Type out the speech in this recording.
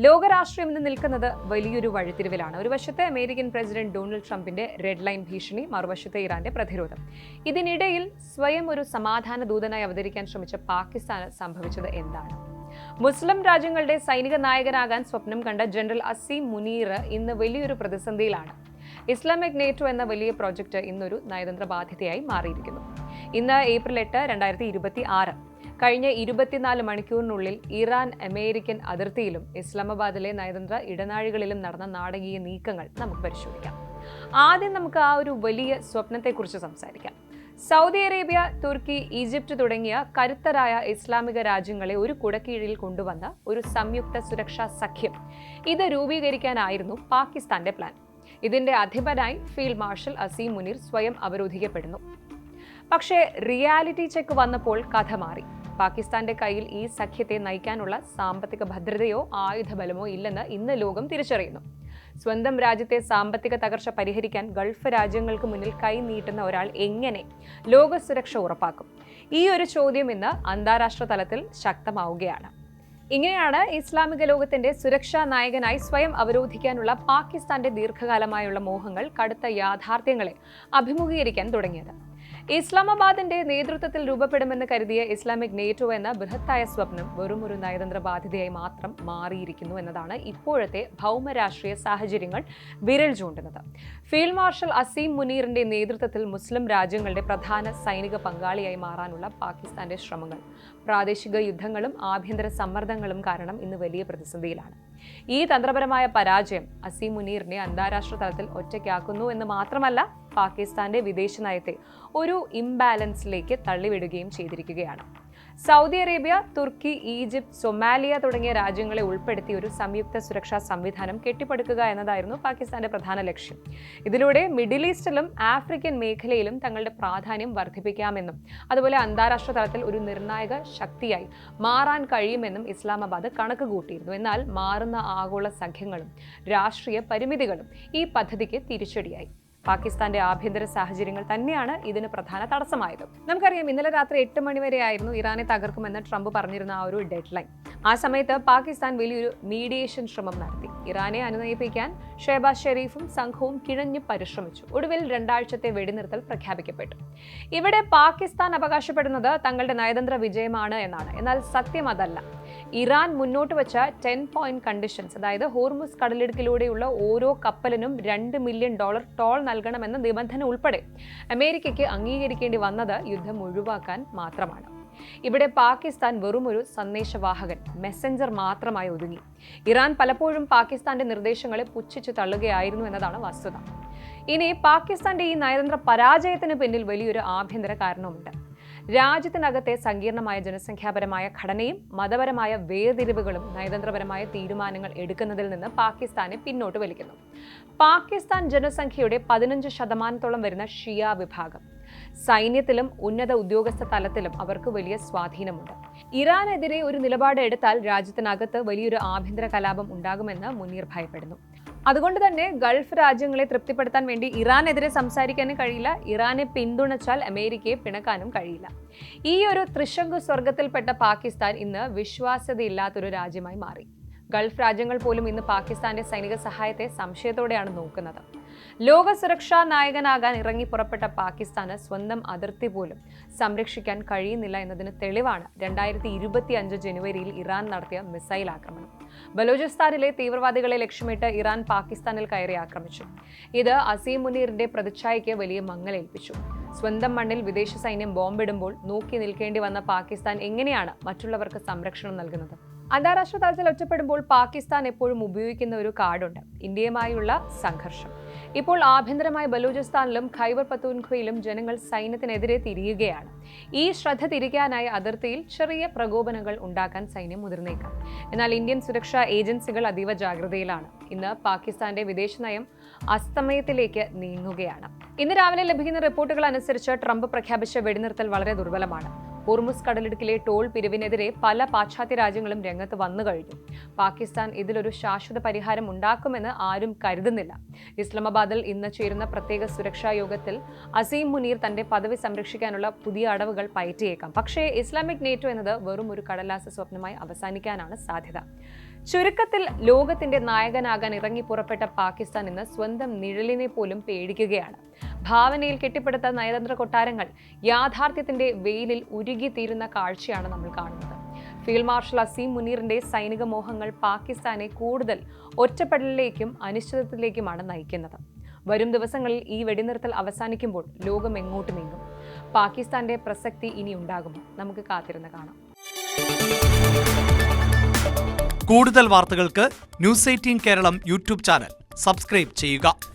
ലോകരാഷ്ട്രീയം ഇന്ന് നിൽക്കുന്നത് വലിയൊരു വഴിത്തിരിവിലാണ്. ഒരു വശത്തെ അമേരിക്കൻ പ്രസിഡന്റ് ഡൊണാൾഡ് ട്രംപിന്റെ റെഡ് ലൈൻ ഭീഷണി, മറുവശത്തെ ഇറാന്റെ പ്രതിരോധം. ഇതിനിടയിൽ സ്വയം ഒരു സമാധാന ദൂതനായി അവതരിക്കാൻ ശ്രമിച്ച പാകിസ്ഥാന് സംഭവിച്ചത് എന്താണ്? മുസ്ലിം രാജ്യങ്ങളുടെ സൈനിക നായകനാകാൻ സ്വപ്നം കണ്ട ജനറൽ അസീം മുനീർ ഇന്ന് വലിയൊരു പ്രതിസന്ധിയിലാണ്. ഇസ്ലാമിക് നേറ്റോ എന്ന വലിയ പ്രോജക്റ്റ് ഇന്നൊരു നയതന്ത്ര ബാധ്യതയായി മാറിയിരിക്കുന്നു. ഇന്ന് ഏപ്രിൽ 8, 2026. കഴിഞ്ഞ 24 മണിക്കൂറിനുള്ളിൽ ഇറാൻ അമേരിക്കൻ അതിർത്തിയിലും ഇസ്ലാമാബാദിലെ നയതന്ത്ര ഇടനാഴികളിലും നടന്ന നാടകീയ നീക്കങ്ങൾ നമുക്ക് പരിശോധിക്കാം. ആദ്യം നമുക്ക് ആ ഒരു വലിയ സ്വപ്നത്തെക്കുറിച്ച് സംസാരിക്കാം. സൗദി അറേബ്യ, തുർക്കി, ഈജിപ്റ്റ് തുടങ്ങിയ കരുത്തരായ ഇസ്ലാമിക രാജ്യങ്ങളെ ഒരു കുടക്കീഴിൽ കൊണ്ടുവന്ന ഒരു സംയുക്ത സുരക്ഷാ സഖ്യം, ഇത് രൂപീകരിക്കാനായിരുന്നു പാകിസ്ഥാന്റെ പ്ലാൻ. ഇതിന്റെ അധിപനായി ഫീൽഡ് മാർഷൽ അസീം മുനീർ സ്വയം അവരോധിക്കപ്പെടുന്നു. പക്ഷേ റിയാലിറ്റി ചെക്ക് വന്നപ്പോൾ കഥ മാറി. പാകിസ്ഥാന്റെ കയ്യിൽ ഈ സഖ്യത്തെ നയിക്കാനുള്ള സാമ്പത്തിക ഭദ്രതയോ ആയുധബലമോ ഇല്ലെന്ന് ഇന്ന് ലോകം തിരിച്ചറിയുന്നു. സ്വന്തം രാജ്യത്തെ സാമ്പത്തിക തകർച്ച പരിഹരിക്കാൻ ഗൾഫ് രാജ്യങ്ങൾക്ക് മുന്നിൽ കൈ നീട്ടുന്ന ഒരാൾ എങ്ങനെ ലോക സുരക്ഷ ഉറപ്പാക്കും? ഈ ഒരു ചോദ്യം ഇന്ന് അന്താരാഷ്ട്ര തലത്തിൽ ശക്തമാവുകയാണ്. ഇങ്ങനെയാണ് ഇസ്ലാമിക ലോകത്തിന്റെ സുരക്ഷാ നായകനായി സ്വയം അവരോധിക്കാനുള്ള പാകിസ്ഥാന്റെ ദീർഘകാലമായുള്ള മോഹങ്ങൾ കടുത്ത യാഥാർത്ഥ്യങ്ങളെ അഭിമുഖീകരിക്കാൻ തുടങ്ങിയത്. ഇസ്ലാമാബാദിന്റെ നേതൃത്വത്തിൽ രൂപപ്പെടുമെന്ന് കരുതിയ ഇസ്ലാമിക് നേറ്റോ എന്ന ബൃഹത്തായ സ്വപ്നം വെറും ഒരു നയതന്ത്ര ബാധ്യതയായി മാത്രം മാറിയിരിക്കുന്നു എന്നതാണ് ഇപ്പോഴത്തെ ഭൗമരാഷ്ട്രീയ സാഹചര്യങ്ങൾ വിരൽ ചൂണ്ടുന്നത്. ഫീൽഡ് മാർഷൽ അസീം മുനീറിന്റെ നേതൃത്വത്തിൽ മുസ്ലിം രാജ്യങ്ങളുടെ പ്രധാന സൈനിക പങ്കാളിയായി മാറാനുള്ള പാകിസ്ഥാന്റെ ശ്രമങ്ങൾ പ്രാദേശിക യുദ്ധങ്ങളും ആഭ്യന്തര സമ്മർദ്ദങ്ങളും കാരണം ഇന്ന് വലിയ പ്രതിസന്ധിയിലാണ്. ഈ തന്ത്രപരമായ പരാജയം അസീം മുനീറിനെ അന്താരാഷ്ട്ര തലത്തിൽ ഒറ്റയ്ക്കാക്കുന്നു എന്ന് മാത്രമല്ല, പാകിസ്ഥാന്റെ വിദേശ നയത്തെ ഒരു ഇംബാലൻസിലേക്ക് തള്ളിവിടുകയും ചെയ്തിരിക്കുകയാണ്. സൗദി അറേബ്യ, തുർക്കി, ഈജിപ്ത്, സൊമാലിയ തുടങ്ങിയ രാജ്യങ്ങളെ ഉൾപ്പെടുത്തി ഒരു സംയുക്ത സുരക്ഷാ സംവിധാനം കെട്ടിപ്പടുക്കുക എന്നതായിരുന്നു പാകിസ്ഥാന്റെ പ്രധാന ലക്ഷ്യം. ഇതിലൂടെ മിഡിൽ ഈസ്റ്റിലും ആഫ്രിക്കൻ മേഖലയിലും തങ്ങളുടെ പ്രാധാന്യം വർദ്ധിപ്പിക്കാമെന്നും അതുപോലെ അന്താരാഷ്ട്ര തലത്തിൽ ഒരു നിർണായക ശക്തിയായി മാറാൻ കഴിയുമെന്നും ഇസ്ലാമാബാദ് കണക്ക് കൂട്ടിയിരുന്നു. എന്നാൽ മാറുന്ന ആഗോള സഖ്യങ്ങളും രാഷ്ട്രീയ പരിമിതികളും ഈ പദ്ധതിക്ക് തിരിച്ചടിയായി. പാകിസ്ഥാന്റെ ആഭ്യന്തര സാഹചര്യങ്ങൾ തന്നെയാണ് ഇതിന് പ്രധാന തടസ്സമായത്. നമുക്കറിയാം, ഇന്നലെ രാത്രി 8 മണി വരെയായിരുന്നു ഇറാനെ തകർക്കുമെന്ന് ട്രംപ് പറഞ്ഞിരുന്ന ആ ഒരു ഡെഡ് ലൈൻ. ആ സമയത്ത് പാകിസ്ഥാൻ വലിയൊരു മീഡിയേഷൻ ശ്രമം നടത്തി. ഇറാനെ അനുനയിപ്പിക്കാൻ ഷെഹബാസ് ഷെരീഫും സംഘവും കിഴഞ്ഞു പരിശ്രമിച്ചു. ഒടുവിൽ 2 ആഴ്ചത്തെ വെടിനിർത്തൽ പ്രഖ്യാപിക്കപ്പെട്ടു. ഇവിടെ പാകിസ്ഥാൻ അവകാശപ്പെടുന്നത് തങ്ങളുടെ നയതന്ത്ര വിജയമാണ് എന്നാണ്. എന്നാൽ സത്യം അതല്ല. ഇറാൻ മുന്നോട്ട് വെച്ച 10 പോയിന്റ് കണ്ടീഷൻസ്, അതായത് ഹോർമുസ് കടലിടുക്കിലൂടെയുള്ള ഓരോ കപ്പലിനും $2 മില്യൺ ടോൾ നൽകണമെന്ന നിബന്ധന ഉൾപ്പെടെ അമേരിക്കയ്ക്ക് അംഗീകരിക്കേണ്ടി വന്നത് യുദ്ധം ഒഴിവാക്കാൻ മാത്രമാണ്. ഇവിടെ പാകിസ്ഥാൻ വെറും ഒരു സന്ദേശവാഹകൻ, മെസ്സഞ്ചർ മാത്രമായി ഒതുങ്ങി. ഇറാൻ പലപ്പോഴും പാകിസ്ഥാന്റെ നിർദ്ദേശങ്ങളെ പുച്ഛിച്ചു തള്ളുകയായിരുന്നു എന്നതാണ് വസ്തുത. ഇനി പാകിസ്ഥാന്റെ ഈ നയതന്ത്ര പരാജയത്തിന് പിന്നിൽ വലിയൊരു ആഭ്യന്തര കാരണവുമുണ്ട്. രാജ്യത്തിനകത്തെ സങ്കീർണമായ ജനസംഖ്യാപരമായ ഘടനയും മതപരമായ വേർതിരിവുകളും നയതന്ത്രപരമായ തീരുമാനങ്ങൾ എടുക്കുന്നതിൽ നിന്ന് പാകിസ്ഥാനെ പിന്നോട്ട് വലിക്കുന്നു. പാകിസ്ഥാൻ ജനസംഖ്യയുടെ 15% വരുന്ന ഷിയ വിഭാഗം. സൈന്യത്തിലും ഉന്നത ഉദ്യോഗസ്ഥ തലത്തിലും അവർക്ക് വലിയ സ്വാധീനമുണ്ട്. ഇറാനെതിരെ ഒരു നിലപാട് എടുത്താൽ രാജ്യത്തിനകത്ത് വലിയൊരു ആഭ്യന്തര കലാപം ഉണ്ടാകുമെന്ന് മുനീർ ഭയപ്പെടുന്നു. അതുകൊണ്ട് തന്നെ ഗൾഫ് രാജ്യങ്ങളെ തൃപ്തിപ്പെടുത്താൻ വേണ്ടി ഇറാനെതിരെ സംസാരിക്കാനും കഴിയില്ല, ഇറാനെ പിന്തുണച്ചാൽ അമേരിക്കയെ പിണക്കാനും കഴിയില്ല. ഈ ഒരു ത്രിശങ്കു സ്വർഗത്തിൽപ്പെട്ട പാകിസ്ഥാൻ ഇന്ന് വിശ്വാസ്യതയില്ലാത്തൊരു രാജ്യമായി മാറി. ഗൾഫ് രാജ്യങ്ങൾ പോലും ഇന്ന് പാകിസ്ഥാന്റെ സൈനിക സഹായത്തെ സംശയത്തോടെയാണ് നോക്കുന്നത്. ലോക സുരക്ഷാ നായകനാകാൻ ഇറങ്ങി പുറപ്പെട്ട പാകിസ്ഥാന് സ്വന്തം അതിർത്തി പോലും സംരക്ഷിക്കാൻ കഴിയുന്നില്ല എന്നതിന് തെളിവാണ് 2025 ജനുവരിയിൽ ഇറാൻ നടത്തിയ മിസൈൽ ആക്രമണം. ബലൂചിസ്ഥാനിലെ തീവ്രവാദികളെ ലക്ഷ്യമിട്ട് ഇറാൻ പാകിസ്ഥാനിൽ കയറി ആക്രമിച്ചു. ഇത് അസീം മുനീറിന്റെ പ്രതിച്ഛായയ്ക്ക് വലിയ മങ്ങലേൽപ്പിച്ചു. സ്വന്തം മണ്ണിൽ വിദേശ സൈന്യം ബോംബിടുമ്പോൾ നോക്കി നിൽക്കേണ്ടി വന്ന പാകിസ്ഥാൻ എങ്ങനെയാണ് മറ്റുള്ളവർക്ക് സംരക്ഷണം നൽകുന്നത്? അന്താരാഷ്ട്ര തലത്തിൽ ഒറ്റപ്പെടുമ്പോൾ പാകിസ്ഥാൻ എപ്പോഴും ഉപയോഗിക്കുന്ന ഒരു കാർഡുണ്ട്: ഇന്ത്യയുമായുള്ള സംഘർഷം. ഇപ്പോൾ ആഭ്യന്തരമായ ബലൂചിസ്ഥാനിലും ഖൈബർ പത്തൂൻഖ്വയിലും ജനങ്ങൾ സൈന്യത്തിനെതിരെ തിരിയുകയാണ്. ഈ ശ്രദ്ധ തിരിക്കാനായി അതിർത്തിയിൽ ചെറിയ പ്രകോപനങ്ങൾ ഉണ്ടാക്കാൻ സൈന്യം മുതിർന്നേക്കാം. എന്നാൽ ഇന്ത്യൻ സുരക്ഷാ ഏജൻസികൾ അതീവ ജാഗ്രതയിലാണ്. ഇന്ന് പാകിസ്ഥാന്റെ വിദേശ നയം അസ്തമയത്തിലേക്ക് നീങ്ങുകയാണ്. ഇന്ന് രാവിലെ ലഭിക്കുന്ന റിപ്പോർട്ടുകൾ അനുസരിച്ച് ട്രംപ് പ്രഖ്യാപിച്ച വെടിനിർത്തൽ വളരെ ദുർബലമാണ്. ഹോർമുസ് കടലിടുക്കിലെ ടോൾ പിരിവിനെതിരെ പല പാശ്ചാത്യ രാജ്യങ്ങളും രംഗത്ത് വന്നു കഴിഞ്ഞു. പാകിസ്ഥാൻ ഇതിലൊരു ശാശ്വത പരിഹാരം ഉണ്ടാക്കുമെന്ന് ആരും കരുതുന്നില്ല. ഇസ്ലാമാബാദിൽ ഇന്ന് ചേരുന്ന പ്രത്യേക സുരക്ഷാ യോഗത്തിൽ അസീം മുനീർ തന്റെ പദവി സംരക്ഷിക്കാനുള്ള പുതിയ അടവുകൾ പയറ്റിയേക്കാം. പക്ഷേ ഇസ്ലാമിക് നേറ്റോ എന്നത് വെറും ഒരു കടലാസ സ്വപ്നമായി അവസാനിക്കാനാണ് സാധ്യത. ചുരുക്കത്തിൽ ലോകത്തിന്റെ നായകനാകാൻ ഇറങ്ങി പുറപ്പെട്ട പാകിസ്ഥാൻ ഇന്ന് സ്വന്തം നിഴലിനെ പോലും പേടിക്കുകയാണ്. ഭാവനയിൽ കെട്ടിപ്പടുത്ത നയതന്ത്ര കൊട്ടാരങ്ങൾ യാഥാർത്ഥ്യത്തിന്റെ വെയിലിൽ ഉരുകിത്തീരുന്ന കാഴ്ചയാണ് നമ്മൾ കാണുന്നത്. ഫീൽഡ് മാർഷൽ അസീം മുനീറിന്റെ സൈനിക മോഹങ്ങൾ പാകിസ്ഥാനെ കൂടുതൽ ഒറ്റപ്പെടലിലേക്കും അനിശ്ചിതത്വത്തിലേക്കുമാണ് നയിക്കുന്നത്. വരും ദിവസങ്ങളിൽ ഈ വെടിനിർത്തൽ അവസാനിക്കുമ്പോൾ ലോകം എങ്ങോട്ട് നീങ്ങും? പാകിസ്ഥാന്റെ പ്രസക്തി ഇനി ഉണ്ടാകുമോ? നമുക്ക് കാത്തിരുന്ന് കാണാം. കൂടുതൽ വാർത്തകൾക്ക് news 18 Keralam YouTube channel subscribe ചെയ്യുക.